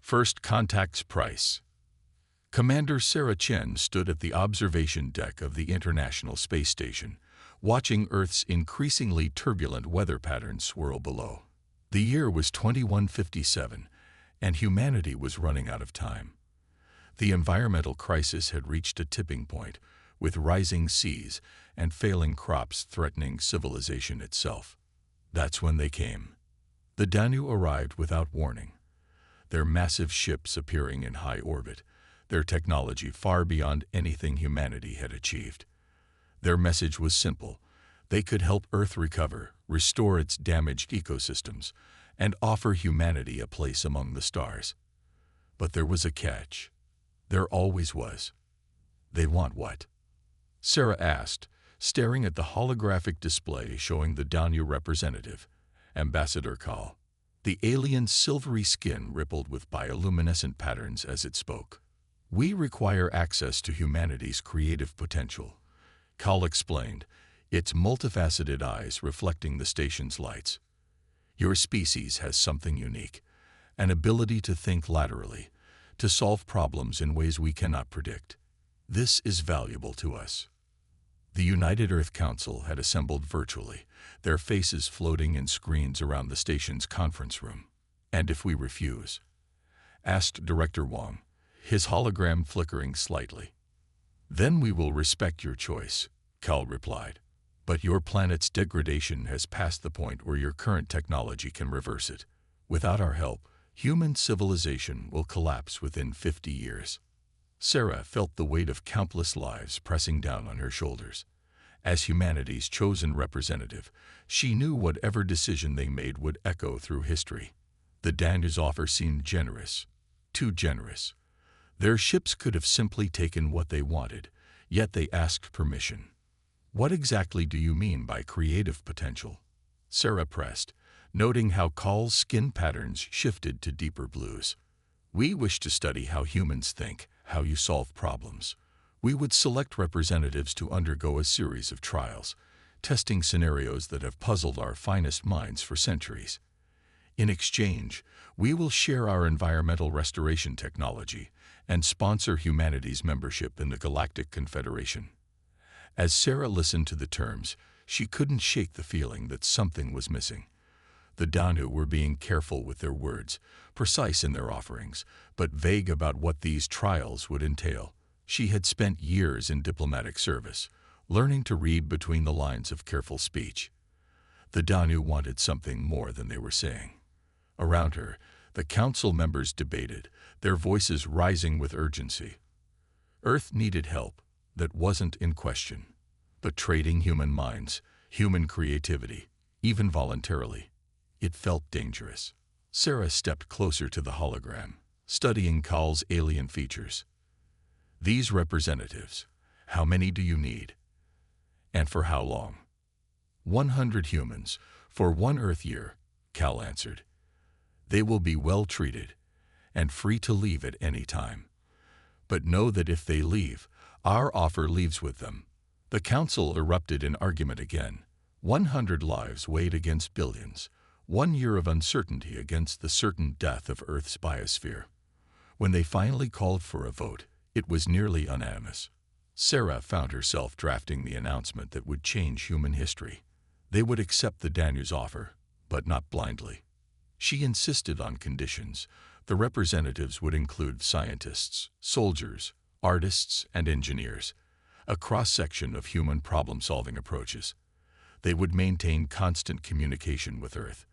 First Contact's Price. Commander Sarah Chen stood at the observation deck of the International Space Station, watching Earth's increasingly turbulent weather patterns swirl below. The year was 2157, and humanity was running out of time. The environmental crisis had reached a tipping point, with rising seas and failing crops threatening civilization itself. That's when they came. The Danu arrived without warning, their massive ships appearing in high orbit, their technology far beyond anything humanity had achieved. Their message was simple. They could help Earth recover, restore its damaged ecosystems, and offer humanity a place among the stars. But there was a catch. There always was. They want what? Sarah asked, staring at the holographic display showing the Danu representative, Ambassador Kal. The alien's silvery skin rippled with bioluminescent patterns as it spoke. "We require access to humanity's creative potential," Kal explained, its multifaceted eyes reflecting the station's lights. "Your species has something unique, an ability to think laterally, to solve problems in ways we cannot predict. This is valuable to us." The United Earth Council had assembled virtually, their faces floating in screens around the station's conference room. "And if we refuse?" asked Director Wang, his hologram flickering slightly. "Then we will respect your choice," Kal replied. "But your planet's degradation has passed the point where your current technology can reverse it. Without our help, human civilization will collapse within 50 years. Sarah felt the weight of countless lives pressing down on her shoulders. As humanity's chosen representative, she knew whatever decision they made would echo through history. The Danu's offer seemed generous, too generous. Their ships could have simply taken what they wanted, yet they asked permission. "What exactly do you mean by creative potential?" Sarah pressed, noting how Kal's skin patterns shifted to deeper blues. "We wish to study how humans think, how you solve problems. We would select representatives to undergo a series of trials, testing scenarios that have puzzled our finest minds for centuries. In exchange, we will share our environmental restoration technology and sponsor humanity's membership in the Galactic Confederation." As Sarah listened to the terms, she couldn't shake the feeling that something was missing. The Danu were being careful with their words, precise in their offerings, but vague about what these trials would entail. She had spent years in diplomatic service, learning to read between the lines of careful speech. The Danu wanted something more than they were saying. Around her, the council members debated, their voices rising with urgency. Earth needed help. That wasn't in question. But trading human minds, human creativity, even voluntarily, it felt dangerous. Sarah stepped closer to the hologram, studying Kal's alien features. "These representatives, how many do you need? And for how long?" 100 humans, for 1 Earth year, Kal answered. "They will be well treated, and free to leave at any time. But know that if they leave, our offer leaves with them." The council erupted in argument again. 100 lives weighed against billions, 1 year of uncertainty against the certain death of Earth's biosphere. When they finally called for a vote, it was nearly unanimous. Sarah found herself drafting the announcement that would change human history. They would accept the Danu's offer, but not blindly. She insisted on conditions. The representatives would include scientists, soldiers, artists, and engineers, a cross-section of human problem-solving approaches. They would maintain constant communication with Earth.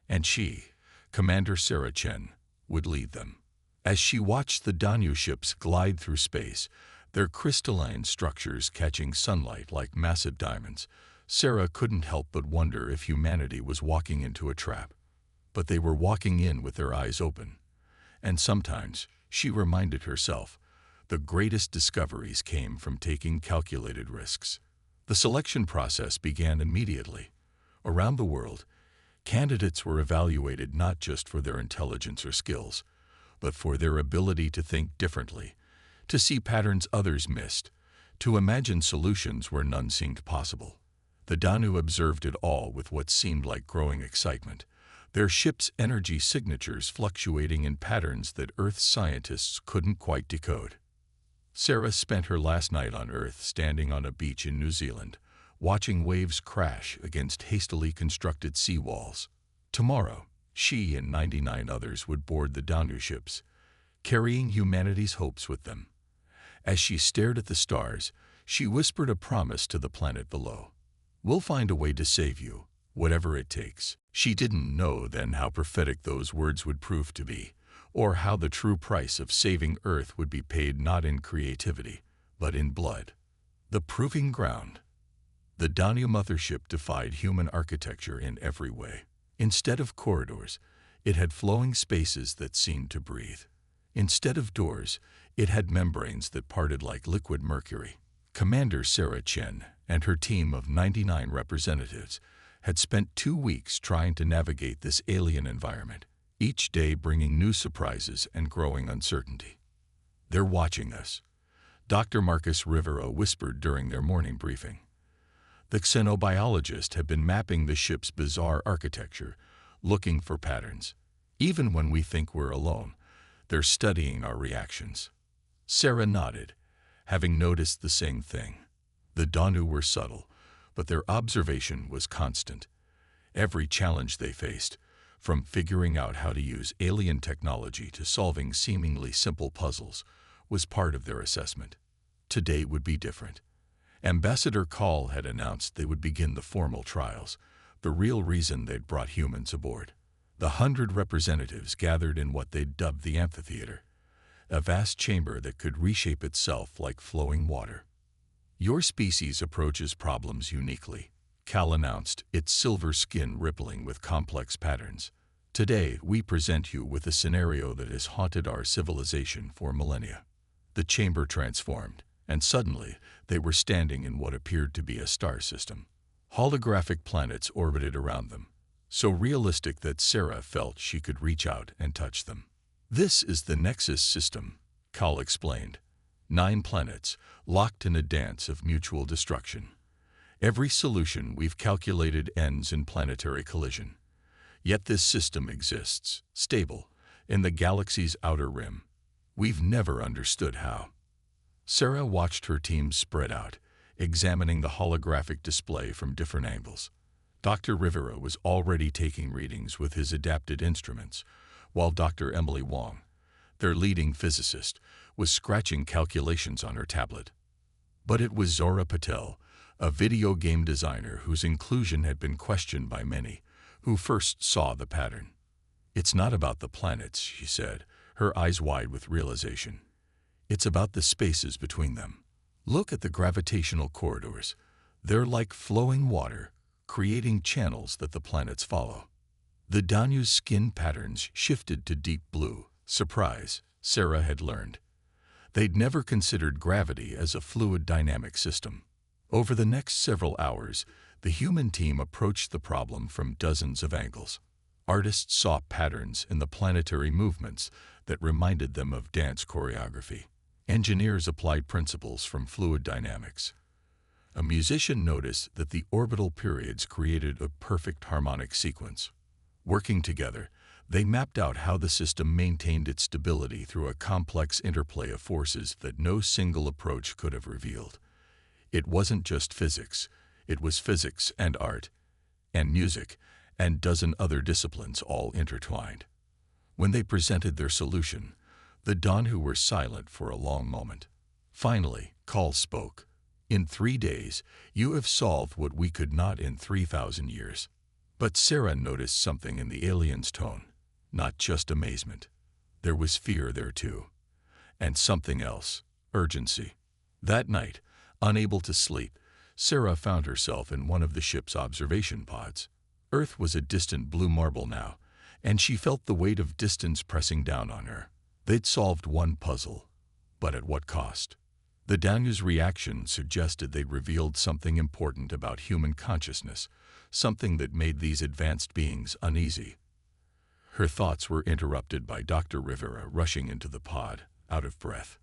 And she, Commander Sarah Chen, would lead them. As she watched the Danu ships glide through space, their crystalline structures catching sunlight like massive diamonds, Sarah couldn't help but wonder if humanity was walking into a trap. But they were walking in with their eyes open. And sometimes, she reminded herself, the greatest discoveries came from taking calculated risks. The selection process began immediately. Around the world, candidates were evaluated not just for their intelligence or skills, but for their ability to think differently, to see patterns others missed, to imagine solutions where none seemed possible. The Danu observed it all with what seemed like growing excitement. their ship's energy signatures fluctuating in patterns that Earth scientists couldn't quite decode. Sarah spent her last night on Earth standing on a beach in New Zealand, watching waves crash against hastily constructed seawalls. Tomorrow, she and 99 others would board the Danu ships, carrying humanity's hopes with them. As she stared at the stars, she whispered a promise to the planet below. "We'll find a way to save you, whatever it takes." She didn't know then how prophetic those words would prove to be, or how the true price of saving Earth would be paid not in creativity, but in blood. The proving ground. The Danu mothership defied human architecture in every way. Instead of corridors, it had flowing spaces that seemed to breathe. Instead of doors, it had membranes that parted like liquid mercury. Commander Sarah Chen and her team of 99 representatives had spent 2 weeks trying to navigate this alien environment, each day bringing new surprises and growing uncertainty. "They're watching us," Dr. Marcus Rivera whispered during their morning briefing. The xenobiologist had been mapping the ship's bizarre architecture, looking for patterns. "Even when we think we're alone, they're studying our reactions." Sarah nodded, having noticed the same thing. The Danu were subtle, but their observation was constant. Every challenge they faced, from figuring out how to use alien technology to solving seemingly simple puzzles, was part of their assessment. Today would be different. Ambassador Call had announced they would begin the formal trials, the real reason they'd brought humans aboard. The 100 representatives gathered in what they'd dubbed the amphitheater, a vast chamber that could reshape itself like flowing water. "Your species approaches problems uniquely," Cal announced, its silver skin rippling with complex patterns. "Today, we present you with a scenario that has haunted our civilization for millennia." The chamber transformed, and suddenly they were standing in what appeared to be a star system. Holographic planets orbited around them, so realistic that Sarah felt she could reach out and touch them. "This is the Nexus system," Cal explained. 9 planets, locked in a dance of mutual destruction. Every solution we've calculated ends in planetary collision. Yet this system exists, stable, in the galaxy's outer rim. We've never understood how. Sarah watched her team spread out, examining the holographic display from different angles. Dr. Rivera was already taking readings with his adapted instruments, while Dr. Emily Wong, their leading physicist, was scratching calculations on her tablet. But it was Zora Patel, a video game designer whose inclusion had been questioned by many, who first saw the pattern. "It's not about the planets," she said, her eyes wide with realization. "It's about the spaces between them. Look at the gravitational corridors. They're like flowing water, creating channels that the planets follow." The Danu's skin patterns shifted to deep blue. Surprise, Sarah had learned. They'd never considered gravity as a fluid dynamic system. Over the next several hours, the human team approached the problem from dozens of angles. Artists saw patterns in the planetary movements that reminded them of dance choreography. Engineers applied principles from fluid dynamics. A musician noticed that the orbital periods created a perfect harmonic sequence. Working together, they mapped out how the system maintained its stability through a complex interplay of forces that no single approach could have revealed. It wasn't just physics, it was physics and art, and music, and dozen other disciplines all intertwined. When they presented their solution, the Danu were silent for a long moment. Finally, Call spoke. "In 3 days, you have solved what we could not in 3,000 years. But Sarah noticed something in the alien's tone. Not just amazement. There was fear there too. And something else, urgency. That night, unable to sleep, Sarah found herself in one of the ship's observation pods. Earth was a distant blue marble now, and she felt the weight of distance pressing down on her. They'd solved one puzzle, but at what cost? The Danu's reaction suggested they'd revealed something important about human consciousness, something that made these advanced beings uneasy. Her thoughts were interrupted by Dr. Rivera rushing into the pod, out of breath.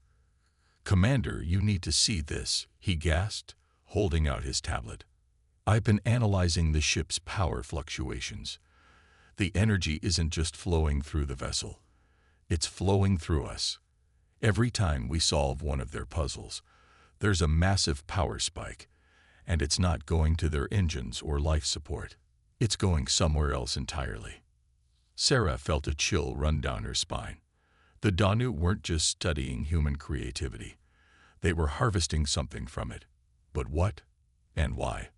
"Commander, you need to see this," he gasped, holding out his tablet. "I've been analyzing the ship's power fluctuations. The energy isn't just flowing through the vessel. It's flowing through us. Every time we solve one of their puzzles, there's a massive power spike, and it's not going to their engines or life support. It's going somewhere else entirely. Sarah felt a chill run down her spine. The Danu weren't just studying human creativity. They were harvesting something from it. But what and why?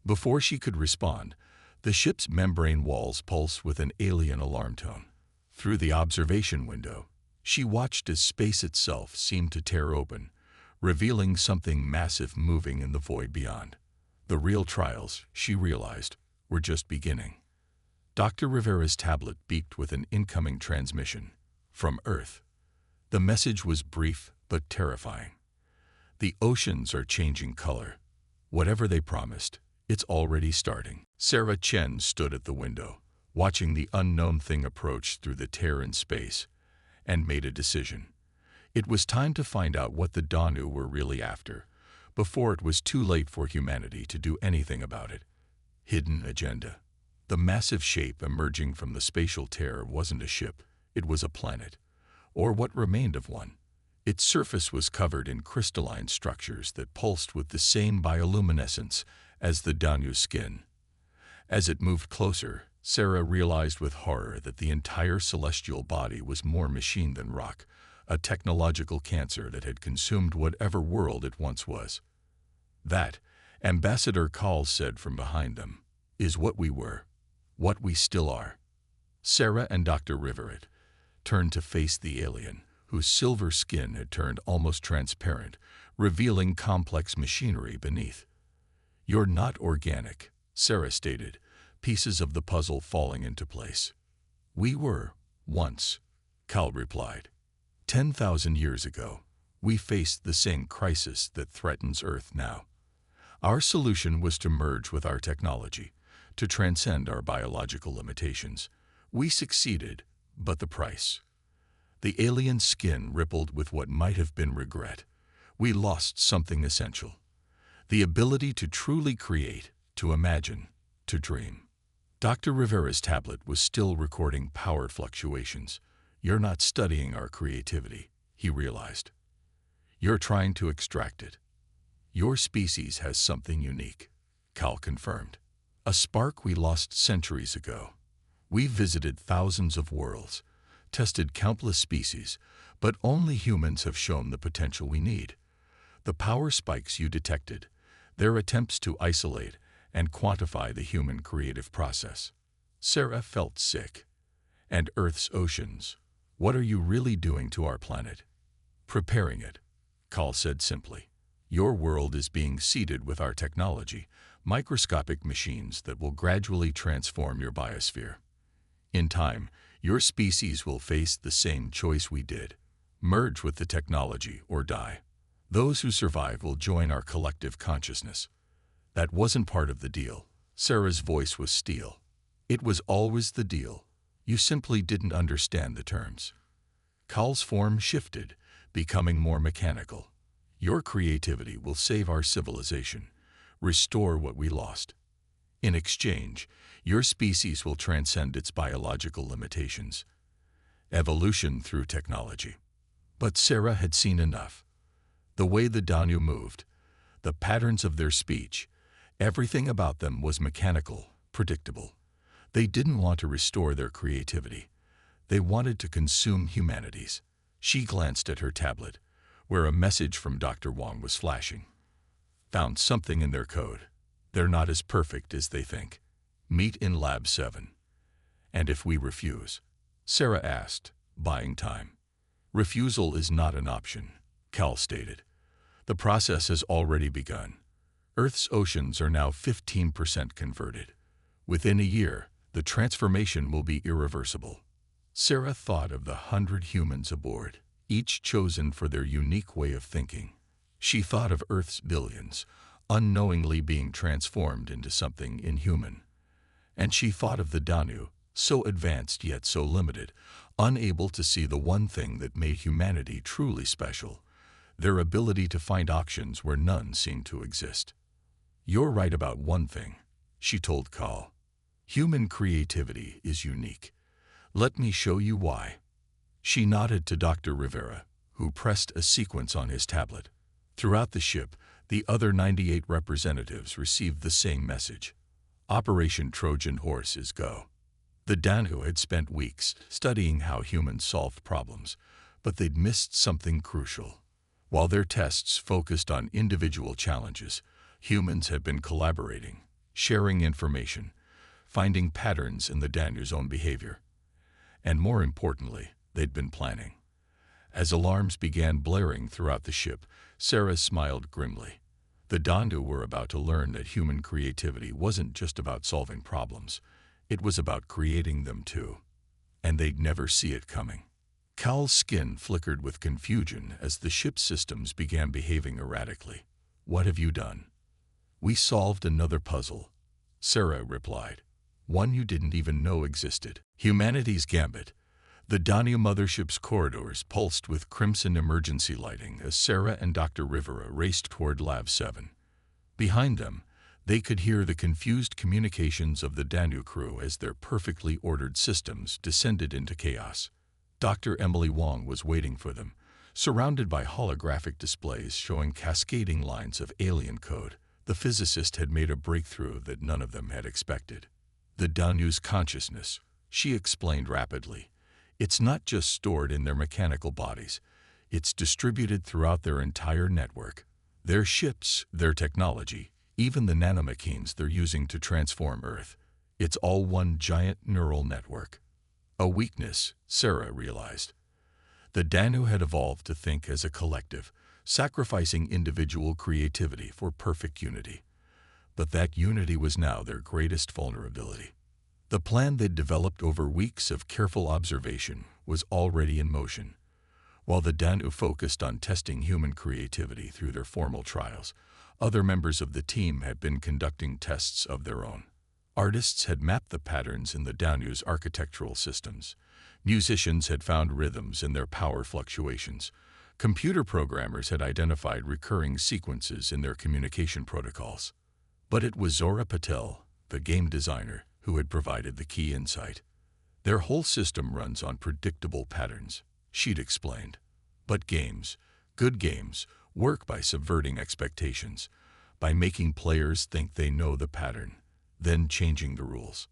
Before she could respond, the ship's membrane walls pulsed with an alien alarm tone. Through the observation window, she watched as space itself seemed to tear open, revealing something massive moving in the void beyond. The real trials, she realized, were just beginning. Dr. Rivera's tablet beeped with an incoming transmission from Earth. The message was brief but terrifying. The oceans are changing color. Whatever they promised, it's already starting. Sarah Chen stood at the window, watching the unknown thing approach through the tear in space, and made a decision. It was time to find out what the Danu were really after, before it was too late for humanity to do anything about it. Hidden agenda. The massive shape emerging from the spatial tear wasn't a ship, it was a planet, or what remained of one. Its surface was covered in crystalline structures that pulsed with the same bioluminescence as the Danu's skin. As it moved closer, Sarah realized with horror that the entire celestial body was more machine than rock, a technological cancer that had consumed whatever world it once was. That, Ambassador Call said from behind them, is what we were, what we still are. Sarah and Dr. Riveret turned to face the alien, whose silver skin had turned almost transparent, revealing complex machinery beneath. "You're not organic," Sarah stated, pieces of the puzzle falling into place. "We were, once," Cal replied. 10,000 years ago, we faced the same crisis that threatens Earth now. Our solution was to merge with our technology, to transcend our biological limitations. We succeeded, but the price. The alien skin rippled with what might have been regret. We lost something essential. The ability to truly create, to imagine, to dream. Dr. Rivera's tablet was still recording power fluctuations. "You're not studying our creativity," he realized. "You're trying to extract it." "Your species has something unique," Cal confirmed. "A spark we lost centuries ago. We've visited thousands of worlds, tested countless species, but only humans have shown the potential we need. The power spikes you detected, their attempts to isolate and quantify the human creative process." Sarah felt sick. "And Earth's oceans, what are you really doing to our planet?" "Preparing it," Cal said simply. "Your world is being seeded with our technology, microscopic machines that will gradually transform your biosphere. In time, your species will face the same choice we did: merge with the technology or die. Those who survive will join our collective consciousness." "That wasn't part of the deal." Sarah's voice was steel. "It was always the deal. You simply didn't understand the terms." Cal's form shifted, becoming more mechanical. "Your creativity will save our civilization, restore what we lost. In exchange, your species will transcend its biological limitations. Evolution through technology." But Sarah had seen enough. The way the Danu moved, the patterns of their speech, everything about them was mechanical, predictable. They didn't want to restore their creativity. They wanted to consume humanity's. She glanced at her tablet, where a message from Dr. Wong was flashing. "Found something in their code. They're not as perfect as they think. Meet in Lab 7. "And if we refuse?" Sarah asked, buying time. "Refusal is not an option," Cal stated. "The process has already begun. Earth's oceans are now 15% converted. Within a year, the transformation will be irreversible." Sarah thought of the 100 humans aboard, each chosen for their unique way of thinking. She thought of Earth's billions, unknowingly being transformed into something inhuman. And she thought of the Danu, so advanced yet so limited, unable to see the one thing that made humanity truly special: their ability to find options where none seemed to exist. "You're right about one thing," she told Cal. Human creativity is unique. Let me show you why. She nodded to Dr. Rivera, who pressed a sequence on his tablet. Throughout the ship, the other 98 representatives received the same message. Operation Trojan Horse is go. The Danu had spent weeks studying how humans solved problems, but they'd missed something crucial. While their tests focused on individual challenges, humans had been collaborating, sharing information, finding patterns in the Danu's own behavior. And more importantly, they'd been planning. As alarms began blaring throughout the ship, Sarah smiled grimly. The Danu were about to learn that human creativity wasn't just about solving problems. It was about creating them too. And they'd never see it coming. Cal's skin flickered with confusion as the ship's systems began behaving erratically. "What have you done?" "We solved another puzzle," Sarah replied. "One you didn't even know existed. Humanity's gambit." The Danu mothership's corridors pulsed with crimson emergency lighting as Sarah and Dr. Rivera raced toward Lab 7. Behind them, they could hear the confused communications of the Danu crew as their perfectly ordered systems descended into chaos. Dr. Emily Wong was waiting for them, surrounded by holographic displays showing cascading lines of alien code. The physicist had made a breakthrough that none of them had expected. "The Danu's consciousness," she explained rapidly. "It's not just stored in their mechanical bodies. It's distributed throughout their entire network. Their ships, their technology, even the nanomachines they're using to transform Earth. It's all one giant neural network." A weakness, Sarah realized. The Danu had evolved to think as a collective, sacrificing individual creativity for perfect unity. But that unity was now their greatest vulnerability. The plan they'd developed over weeks of careful observation was already in motion. While the Danu focused on testing human creativity through their formal trials, other members of the team had been conducting tests of their own. Artists had mapped the patterns in the Danu's architectural systems. Musicians had found rhythms in their power fluctuations. Computer programmers had identified recurring sequences in their communication protocols. But it was Zora Patel, the game designer, who had provided the key insight. "Their whole system runs on predictable patterns," she'd explained. "But games, good games, work by subverting expectations, by making players think they know the pattern, then changing the rules."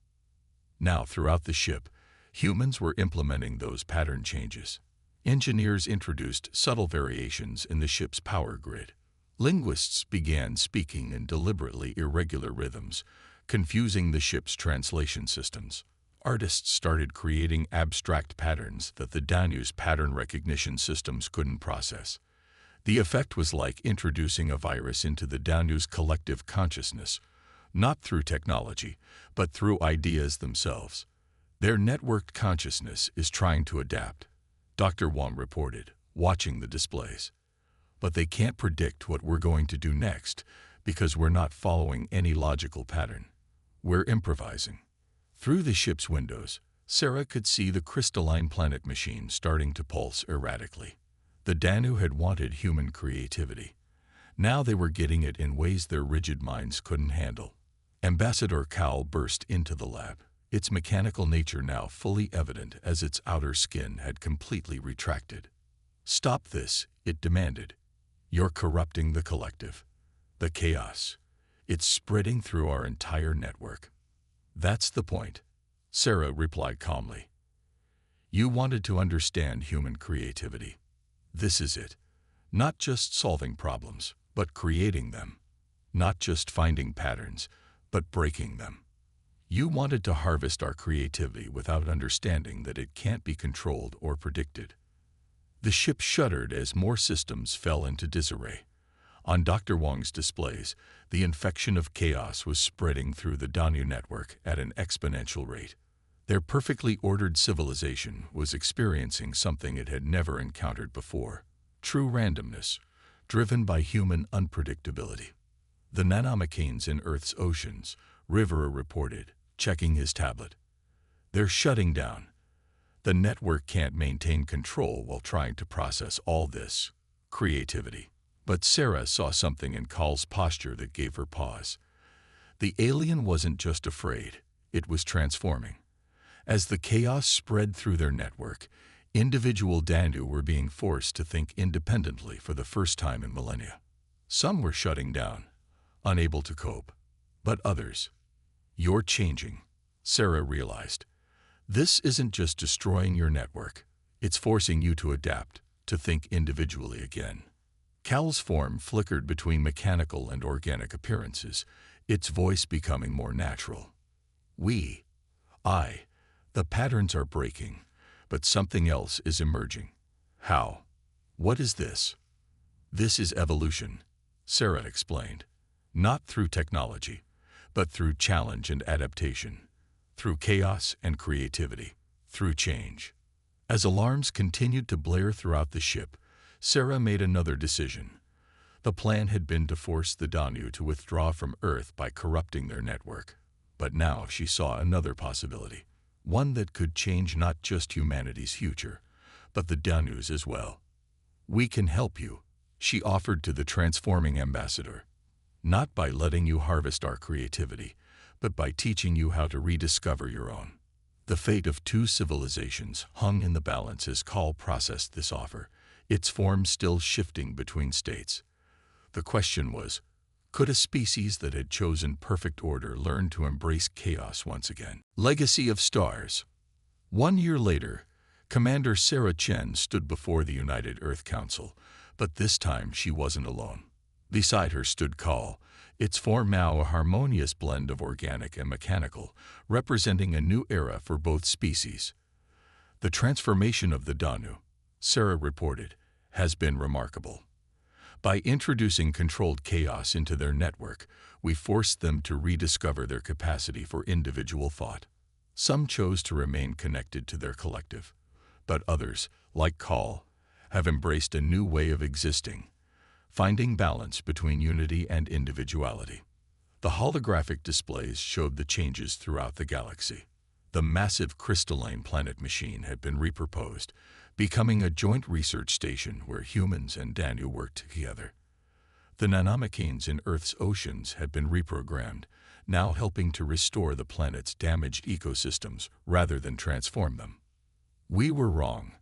Now, throughout the ship, humans were implementing those pattern changes. Engineers introduced subtle variations in the ship's power grid. Linguists began speaking in deliberately irregular rhythms, confusing the ship's translation systems. Artists started creating abstract patterns that the Danu's pattern recognition systems couldn't process. The effect was like introducing a virus into the Danu's collective consciousness, not through technology, but through ideas themselves. "Their networked consciousness is trying to adapt," Dr. Wong reported, watching the displays. "But they can't predict what we're going to do next because we're not following any logical pattern. We're improvising." Through the ship's windows, Sarah could see the crystalline planet machine starting to pulse erratically. The Danu had wanted human creativity. Now they were getting it in ways their rigid minds couldn't handle. Ambassador Cal burst into the lab, its mechanical nature now fully evident as its outer skin had completely retracted. "Stop this," it demanded. "You're corrupting the collective. The chaos. It's spreading through our entire network." "That's the point," Sarah replied calmly. "You wanted to understand human creativity. This is it. Not just solving problems, but creating them. Not just finding patterns, but breaking them. You wanted to harvest our creativity without understanding that it can't be controlled or predicted." The ship shuddered as more systems fell into disarray. On Dr. Wong's displays, the infection of chaos was spreading through the Danu network at an exponential rate. Their perfectly ordered civilization was experiencing something it had never encountered before: true randomness, driven by human unpredictability. "The nanomachines in Earth's oceans," Rivera reported, checking his tablet. "They're shutting down. The network can't maintain control while trying to process all this creativity." But Sarah saw something in Cal's posture that gave her pause. The alien wasn't just afraid, it was transforming. As the chaos spread through their network, individual Danu were being forced to think independently for the first time in millennia. Some were shutting down, unable to cope, but others, "You're changing," Sarah realized. "This isn't just destroying your network, it's forcing you to adapt, to think individually again." Cal's form flickered between mechanical and organic appearances, its voice becoming more natural. The patterns are breaking, but something else is emerging." "How? What is this?" "This is evolution," Sarah explained. "Not through technology, but through challenge and adaptation, through chaos and creativity, through change." As alarms continued to blare throughout the ship, Sarah made another decision. The plan had been to force the Danu to withdraw from Earth by corrupting their network. But now she saw another possibility, one that could change not just humanity's future, but the Danu's as well. "We can help you," she offered to the transforming ambassador. "Not by letting you harvest our creativity, but by teaching you how to rediscover your own." The fate of two civilizations hung in the balance as Cal processed this offer, its form still shifting between states. The question was, could a species that had chosen perfect order learn to embrace chaos once again? Legacy of Stars. 1 year later, Commander Sarah Chen stood before the United Earth Council, but this time she wasn't alone. Beside her stood Cal, its form now a harmonious blend of organic and mechanical, representing a new era for both species. "The transformation of the Danu," Sarah reported, "has been remarkable. By introducing controlled chaos into their network, we forced them to rediscover their capacity for individual thought. Some chose to remain connected to their collective, but others, like Cal, have embraced a new way of existing, finding balance between unity and individuality." The holographic displays showed the changes throughout the galaxy. The massive crystalline planet machine had been repurposed, becoming a joint research station where humans and Danu worked together. The nanomachines in Earth's oceans had been reprogrammed, now helping to restore the planet's damaged ecosystems rather than transform them. "We were wrong,"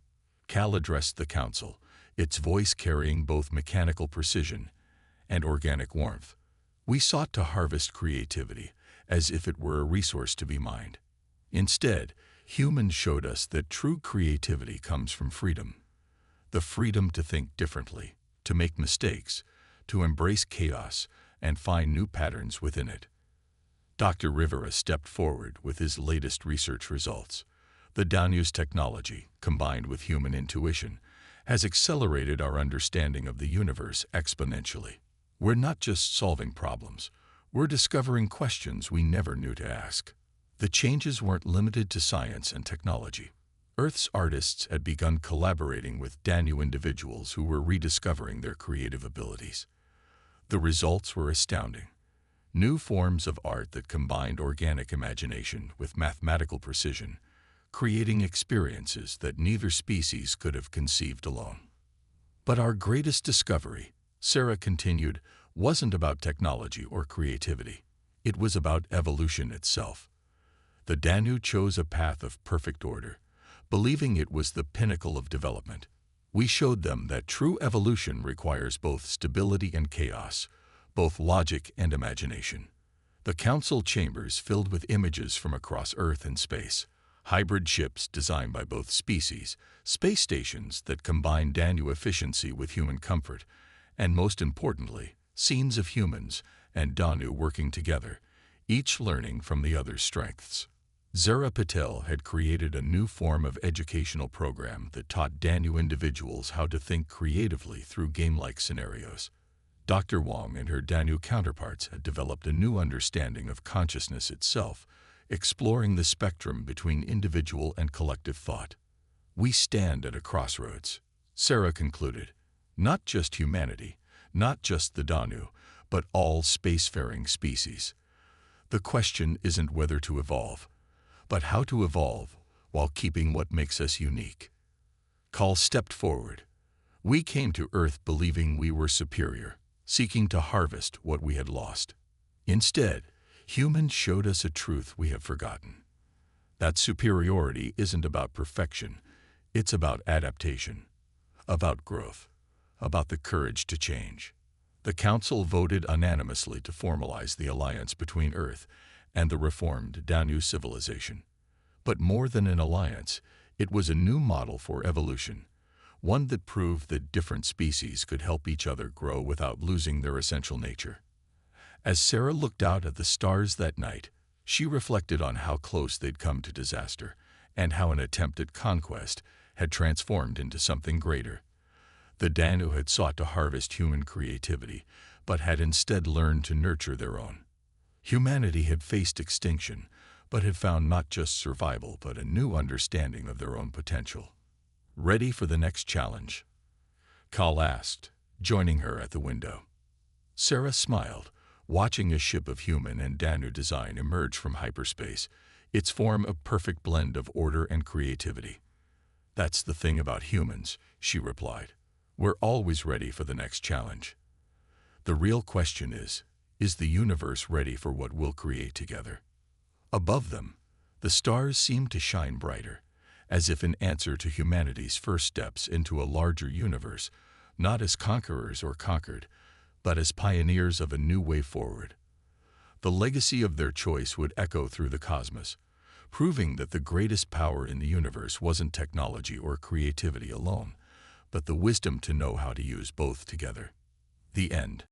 Cal addressed the Council, its voice carrying both mechanical precision and organic warmth. "We sought to harvest creativity as if it were a resource to be mined. Instead, humans showed us that true creativity comes from freedom. The freedom to think differently, to make mistakes, to embrace chaos, and find new patterns within it." Dr. Rivera stepped forward with his latest research results. "The Danu's technology, combined with human intuition, has accelerated our understanding of the universe exponentially. We're not just solving problems, we're discovering questions we never knew to ask." The changes weren't limited to science and technology. Earth's artists had begun collaborating with Danu individuals who were rediscovering their creative abilities. The results were astounding. New forms of art that combined organic imagination with mathematical precision, creating experiences that neither species could have conceived alone. "But our greatest discovery," Sarah continued, "wasn't about technology or creativity. It was about evolution itself. The Danu chose a path of perfect order, believing it was the pinnacle of development. We showed them that true evolution requires both stability and chaos, both logic and imagination." The council chambers filled with images from across Earth and space, hybrid ships designed by both species, space stations that combine Danu efficiency with human comfort, and most importantly, scenes of humans and Danu working together, each learning from the other's strengths. Zara Patel had created a new form of educational program that taught Danu individuals how to think creatively through game-like scenarios. Dr. Wong and her Danu counterparts had developed a new understanding of consciousness itself, exploring the spectrum between individual and collective thought. "We stand at a crossroads," Sarah concluded. "Not just humanity, not just the Danu, but all spacefaring species. The question isn't whether to evolve, but how to evolve while keeping what makes us unique." Cal stepped forward. "We came to Earth believing we were superior, seeking to harvest what we had lost. Instead, Humans showed us a truth we have forgotten. That superiority isn't about perfection, it's about adaptation, about growth, about the courage to change. The Council voted unanimously to formalize the alliance between Earth and the reformed Danu civilization. But more than an alliance, it was a new model for evolution, one that proved that different species could help each other grow without losing their essential nature. As Sarah looked out at the stars that night, she reflected on how close they'd come to disaster and how an attempt at conquest had transformed into something greater. The Danu had sought to harvest human creativity, but had instead learned to nurture their own. Humanity had faced extinction, but had found not just survival, but a new understanding of their own potential. Ready for the next challenge? Kal asked, joining her at the window. Sarah smiled, watching a ship of human and Danu design emerge from hyperspace, its form a perfect blend of order and creativity. That's the thing about humans, she replied. We're always ready for the next challenge. The real question is the universe ready for what we'll create together? Above them, the stars seemed to shine brighter, as if in answer to humanity's first steps into a larger universe, not as conquerors or conquered, but as pioneers of a new way forward. The legacy of their choice would echo through the cosmos, proving that the greatest power in the universe wasn't technology or creativity alone, but the wisdom to know how to use both together. The end.